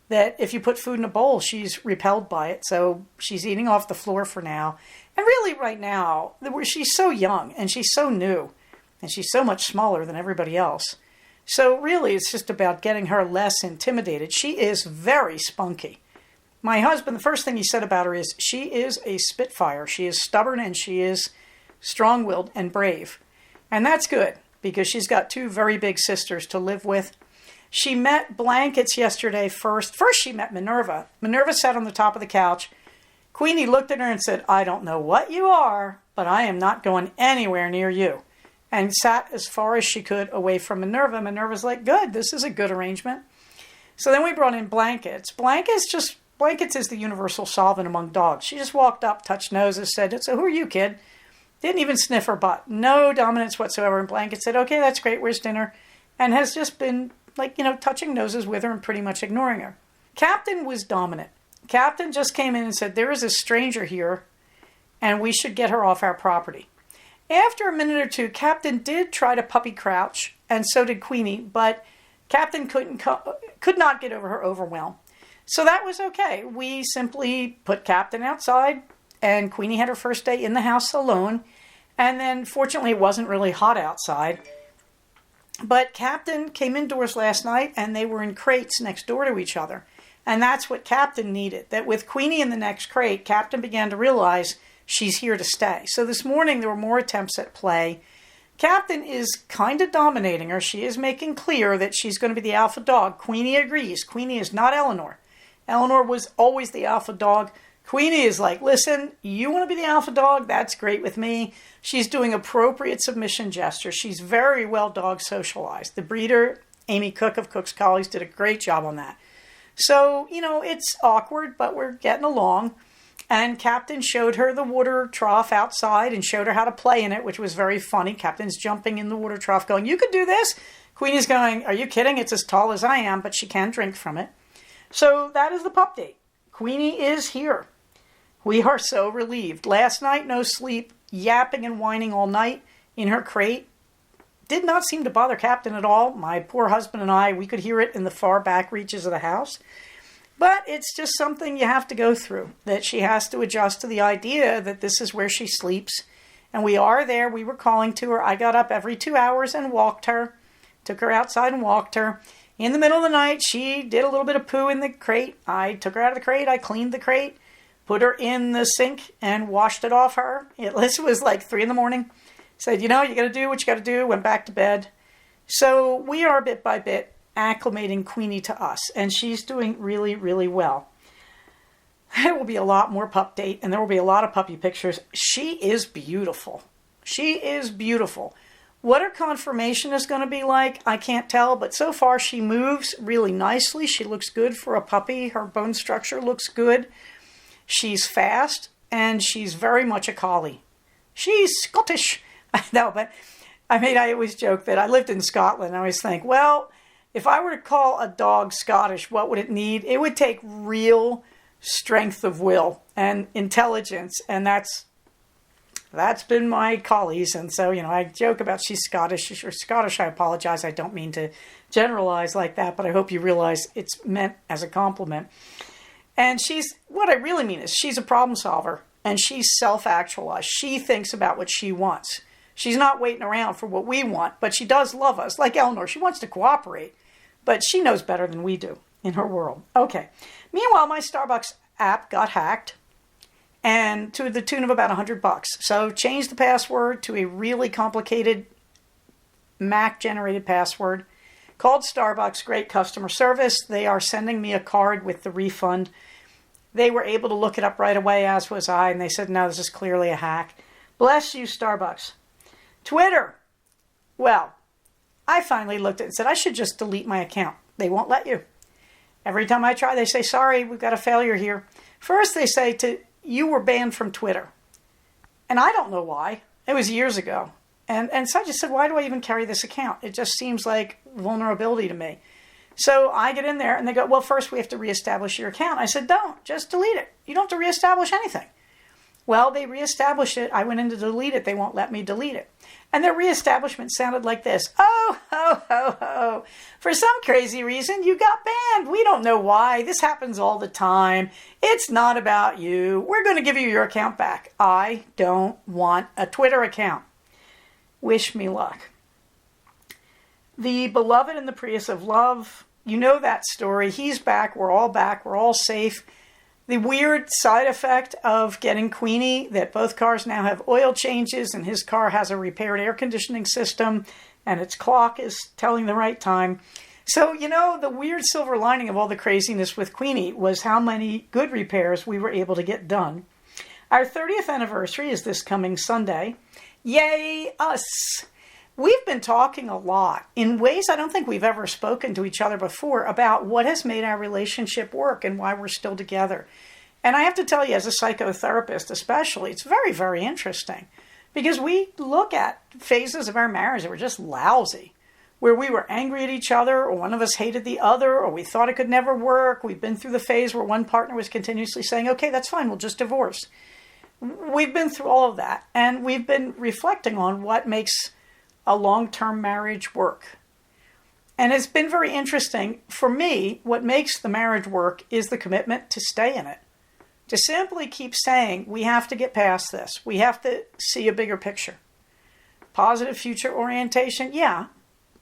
that if you put food in a bowl, she's repelled by it. So she's eating off the floor for now. And really right now, she's so young, and she's so new, and she's so much smaller than everybody else. So really, it's just about getting her less intimidated. She is very spunky. My husband, the first thing he said about her is, she is a spitfire. She is stubborn and she is strong-willed and brave. And that's good, because she's got two very big sisters to live with. She met Blankets yesterday first. First, she met Minerva. Minerva sat on the top of the couch. Queenie looked at her and said, I don't know what you are, but I am not going anywhere near you. And sat as far as she could away from Minerva. Minerva's like, good, this is a good arrangement. So then we brought in Blankets. Blankets is the universal solvent among dogs. She just walked up, touched noses, said, so who are you, kid? Didn't even sniff her butt. No dominance whatsoever. And Blanket said, okay, that's great, where's dinner? And has just been, touching noses with her and pretty much ignoring her. Captain was dominant. Captain just came in and said, there is a stranger here, and we should get her off our property. After a minute or two, Captain did try to puppy crouch, and so did Queenie, but Captain could not get over her overwhelm. So that was okay. We simply put Captain outside, and Queenie had her first day in the house alone, and then fortunately it wasn't really hot outside. But Captain came indoors last night, and they were in crates next door to each other. And that's what Captain needed, that with Queenie in the next crate, Captain began to realize she's here to stay. So this morning there were more attempts at play. Captain is kind of dominating her. She is making clear that she's going to be the alpha dog. Queenie agrees. Queenie is not Eleanor. Eleanor was always the alpha dog. Queenie is like, listen, you want to be the alpha dog? That's great with me. She's doing appropriate submission gestures. She's very well dog socialized. The breeder, Amy Cook of Cook's Collies, did a great job on that. So, it's awkward, but we're getting along. And Captain showed her the water trough outside and showed her how to play in it, which was very funny. Captain's jumping in the water trough going, you could do this. Queenie's going, are you kidding? It's as tall as I am, but she can drink from it. So that is the pup date. Queenie is here. We are so relieved. Last night, no sleep, yapping and whining all night in her crate. Did not seem to bother Captain at all. My poor husband and I, we could hear it in the far back reaches of the house. But it's just something you have to go through, that she has to adjust to the idea that this is where she sleeps. And we are there. We were calling to her. I got up every 2 hours and walked her, took her outside and walked her. In the middle of the night, she did a little bit of poo in the crate. I took her out of the crate. I cleaned the crate, put her in the sink and washed it off her. This was like 3 a.m. Said, you got to do what you got to do. Went back to bed. So we are bit by bit acclimating Queenie to us, and she's doing really, really well. There will be a lot more pup date, and there will be a lot of puppy pictures. She is beautiful. She is beautiful. What her conformation is going to be like, I can't tell, but so far she moves really nicely. She looks good for a puppy. Her bone structure looks good. She's fast, and she's very much a collie. She's Scottish. I know, but I always joke that I lived in Scotland. I always think, well, if I were to call a dog Scottish, what would it need? It would take real strength of will and intelligence, and that's been my collies. And so, I joke about she's Scottish. Or Scottish, I apologize. I don't mean to generalize like that, but I hope you realize it's meant as a compliment. And what I really mean is she's a problem solver, and she's self-actualized. She thinks about what she wants. She's not waiting around for what we want, but she does love us. Like Eleanor, she wants to cooperate, but she knows better than we do in her world. Okay. Meanwhile, my Starbucks app got hacked, and to the tune of about $100. So changed the password to a really complicated Mac-generated password. Called Starbucks, great customer service. They are sending me a card with the refund. They were able to look it up right away, as was I, and they said, no, this is clearly a hack. Bless you, Starbucks. Twitter. Well, I finally looked at it and said, I should just delete my account. They won't let you. Every time I try, they say, sorry, we've got a failure here. First, they say you were banned from Twitter. And I don't know why. It was years ago. And so I just said, why do I even carry this account? It just seems like vulnerability to me. So I get in there and they go, well, first we have to reestablish your account. I said, don't, just delete it. You don't have to reestablish anything. Well, they reestablished it. I went in to delete it. They won't let me delete it. And their reestablishment sounded like this. Oh, ho, ho, ho. For some crazy reason, you got banned. We don't know why. This happens all the time. It's not about you. We're going to give you your account back. I don't want a Twitter account. Wish me luck. The beloved in the Prius of love, you know that story. He's back. We're all safe. The weird side effect of getting Queenie, that both cars now have oil changes and his car has a repaired air conditioning system and its clock is telling the right time. So, the weird silver lining of all the craziness with Queenie was how many good repairs we were able to get done. Our 30th anniversary is this coming Sunday. Yay, us! We've been talking a lot in ways I don't think we've ever spoken to each other before about what has made our relationship work and why we're still together. And I have to tell you, as a psychotherapist especially, it's very, very interesting because we look at phases of our marriage that were just lousy, where we were angry at each other or one of us hated the other or we thought it could never work. We've been through the phase where one partner was continuously saying, okay, that's fine, we'll just divorce. We've been through all of that and we've been reflecting on what makes a long-term marriage work. And it's been very interesting. For me, what makes the marriage work is the commitment to stay in it. To simply keep saying, we have to get past this. We have to see a bigger picture. Positive future orientation, yeah.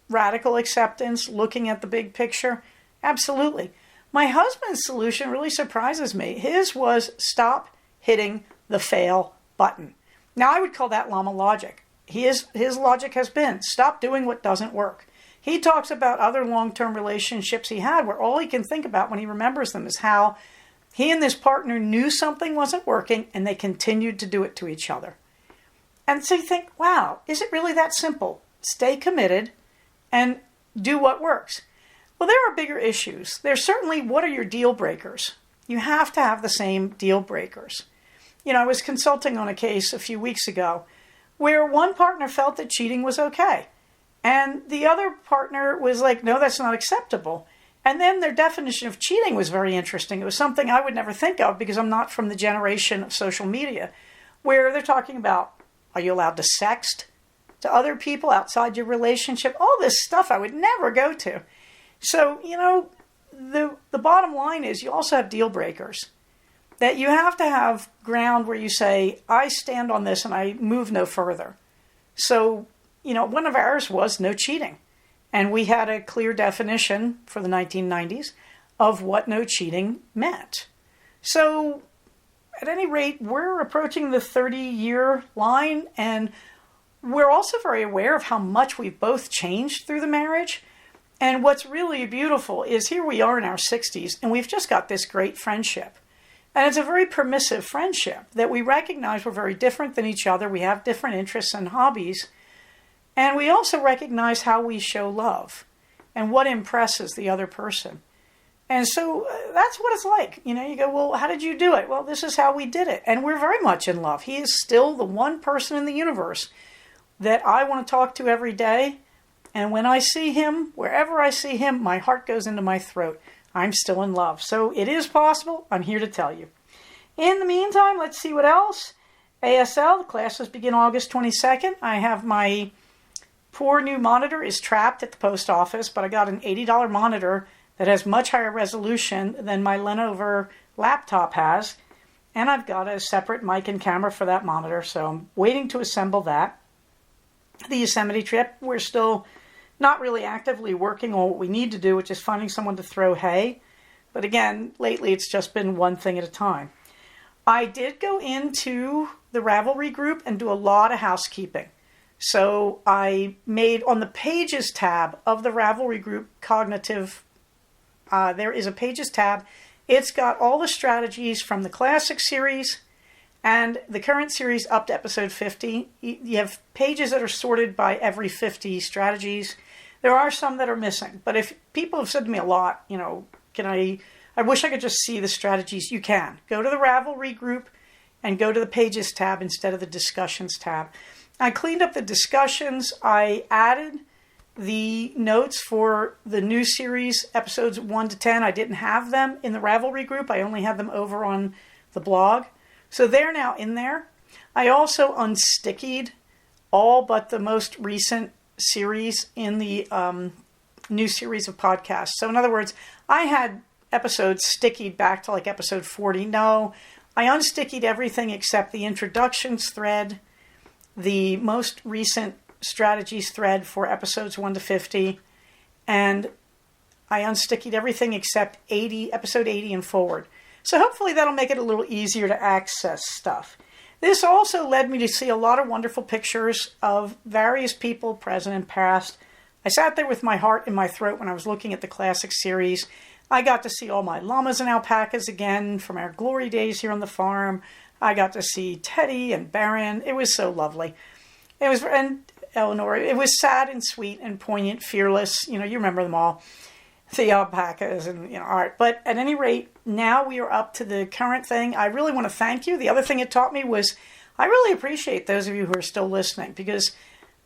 Radical acceptance, looking at the big picture, absolutely. My husband's solution really surprises me. His was stop hitting the fail button. Now, I would call that llama logic. His logic has been, stop doing what doesn't work. He talks about other long-term relationships he had where all he can think about when he remembers them is how he and this partner knew something wasn't working and they continued to do it to each other. And so you think, wow, is it really that simple? Stay committed and do what works. Well, there are bigger issues. There's certainly, what are your deal breakers? You have to have the same deal breakers. I was consulting on a case a few weeks ago where one partner felt that cheating was okay. And the other partner was like, no, that's not acceptable. And then their definition of cheating was very interesting. It was something I would never think of because I'm not from the generation of social media, where they're talking about, are you allowed to sext to other people outside your relationship? All this stuff I would never go to. So, the bottom line is you also have deal breakers. That you have to have ground where you say, I stand on this and I move no further. So, one of ours was no cheating. And we had a clear definition for the 1990s of what no cheating meant. So, at any rate, we're approaching the 30-year line and we're also very aware of how much we've both changed through the marriage. And what's really beautiful is here we are in our 60s and we've just got this great friendship. And it's a very permissive friendship that we recognize we're very different than each other. We have different interests and hobbies. And we also recognize how we show love and what impresses the other person. And so that's what it's like. You go, well, how did you do it? Well, this is how we did it. And we're very much in love. He is still the one person in the universe that I want to talk to every day. And when I see him, wherever I see him, my heart goes into my throat. I'm still in love. So it is possible. I'm here to tell you. In the meantime, let's see what else. ASL, the classes begin August 22nd. I have my poor new monitor is trapped at the post office, but I got an $80 monitor that has much higher resolution than my Lenovo laptop has. And I've got a separate mic and camera for that monitor, so I'm waiting to assemble that. The Yosemite trip, we're still not really actively working on what we need to do, which is finding someone to throw hay. But again, lately it's just been one thing at a time. I did go into the Ravelry group and do a lot of housekeeping. So I made, on the Pages tab of the Ravelry group, Cognitive, there is a Pages tab, It's got all the strategies from the classic series and the current series up to episode 50. You have pages that are sorted by every 50 strategies. There are some that are missing, but if people have said to me a lot, I wish I could just see the strategies. You can. Go to the Ravelry group and go to the Pages tab instead of the Discussions tab. I cleaned up the discussions. I added the notes for the new series, episodes 1 to 10. I didn't have them in the Ravelry group. I only had them over on the blog. So they're now in there. I also unstickied all but the most recent series in the new series of podcasts. So in other words, I had episodes stickied back to like episode 40. No, I unstickied everything except the introductions thread, the most recent strategies thread for episodes 1 to 50, and I unstickied everything except episode 80 and forward. So hopefully that'll make it a little easier to access stuff. This also led me to see a lot of wonderful pictures of various people, present and past. I sat there with my heart in my throat when I was looking at the classic series. I got to see all my llamas and alpacas again from our glory days here on the farm. I got to see Teddy and Baron. It was so lovely. And Eleanor. It was sad and sweet and poignant, fearless. You remember them all. The alpacas and art. But at any rate, now we are up to the current thing. I really want to thank you. The other thing it taught me was I really appreciate those of you who are still listening, because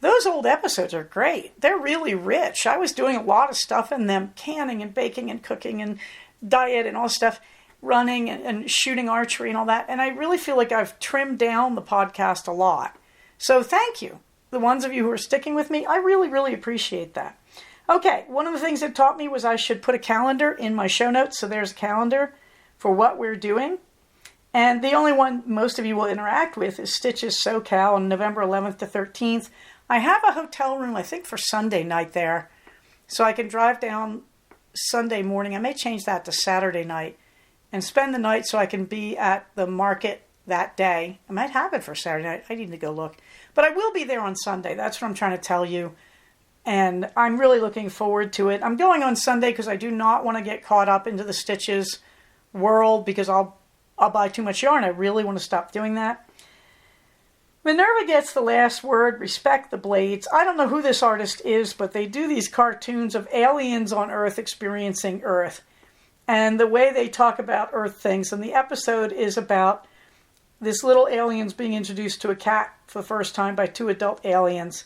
those old episodes are great. They're really rich. I was doing a lot of stuff in them, canning and baking and cooking and diet and all stuff, running and shooting archery and all that. And I really feel like I've trimmed down the podcast a lot. So thank you. The ones of you who are sticking with me, I really, really appreciate that. Okay, one of the things it taught me was I should put a calendar in my show notes. So there's a calendar for what we're doing. And the only one most of you will interact with is Stitches SoCal on November 11th to 13th. I have a hotel room, I think, for Sunday night there. So I can drive down Sunday morning. I may change that to Saturday night and spend the night so I can be at the market that day. I might have it for Saturday night. I need to go look. But I will be there on Sunday. That's what I'm trying to tell you. And I'm really looking forward to it. I'm going on Sunday because I do not want to get caught up into the Stitches world, because I'll buy too much yarn. I really want to stop doing that. Minerva gets the last word. Respect the blades. I don't know who this artist is, but they do these cartoons of aliens on Earth experiencing Earth. And the way they talk about Earth things. And the episode is about this little aliens being introduced to a cat for the first time by two adult aliens.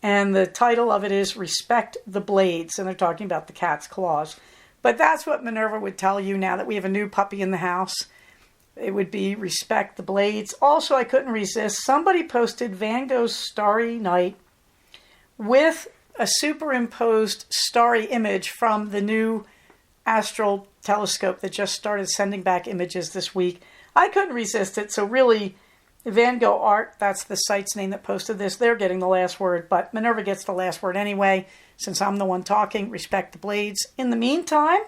And the title of it is Respect the Blades. And they're talking about the cat's claws. But that's what Minerva would tell you now that we have a new puppy in the house. It would be Respect the Blades. Also, I couldn't resist. Somebody posted Van Gogh's Starry Night with a superimposed starry image from the new astral telescope that just started sending back images this week. I couldn't resist it. So really, Van Gogh Art, that's the site's name that posted this. They're getting the last word, but Minerva gets the last word anyway, since I'm the one talking. Respect the blades. In the meantime,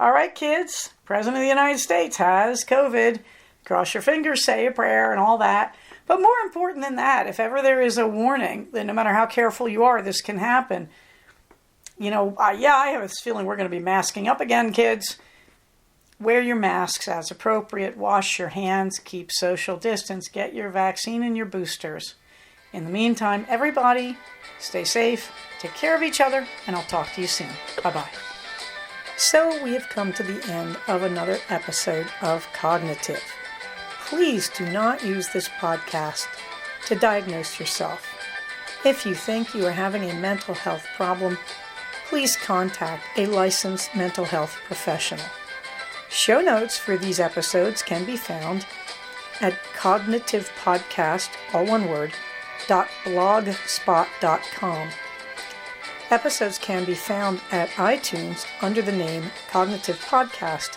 all right, kids, President of the United States has COVID. Cross your fingers, say a prayer, and all that. But more important than that, if ever there is a warning, then no matter how careful you are, this can happen. I have this feeling we're going to be masking up again, kids. Wear your masks as appropriate. Wash your hands. Keep social distance. Get your vaccine and your boosters. In the meantime, everybody, stay safe, take care of each other, and I'll talk to you soon. Bye-bye. So we have come to the end of another episode of Cognitive. Please do not use this podcast to diagnose yourself. If you think you are having a mental health problem, please contact a licensed mental health professional. Show notes for these episodes can be found at cognitivepodcast, all one word, .blogspot.com. Episodes can be found at iTunes under the name Cognitive Podcast,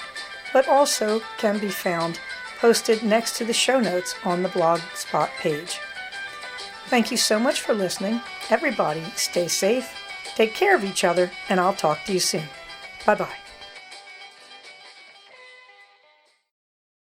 but also can be found posted next to the show notes on the Blogspot page. Thank you so much for listening. Everybody, stay safe, take care of each other, and I'll talk to you soon. Bye-bye.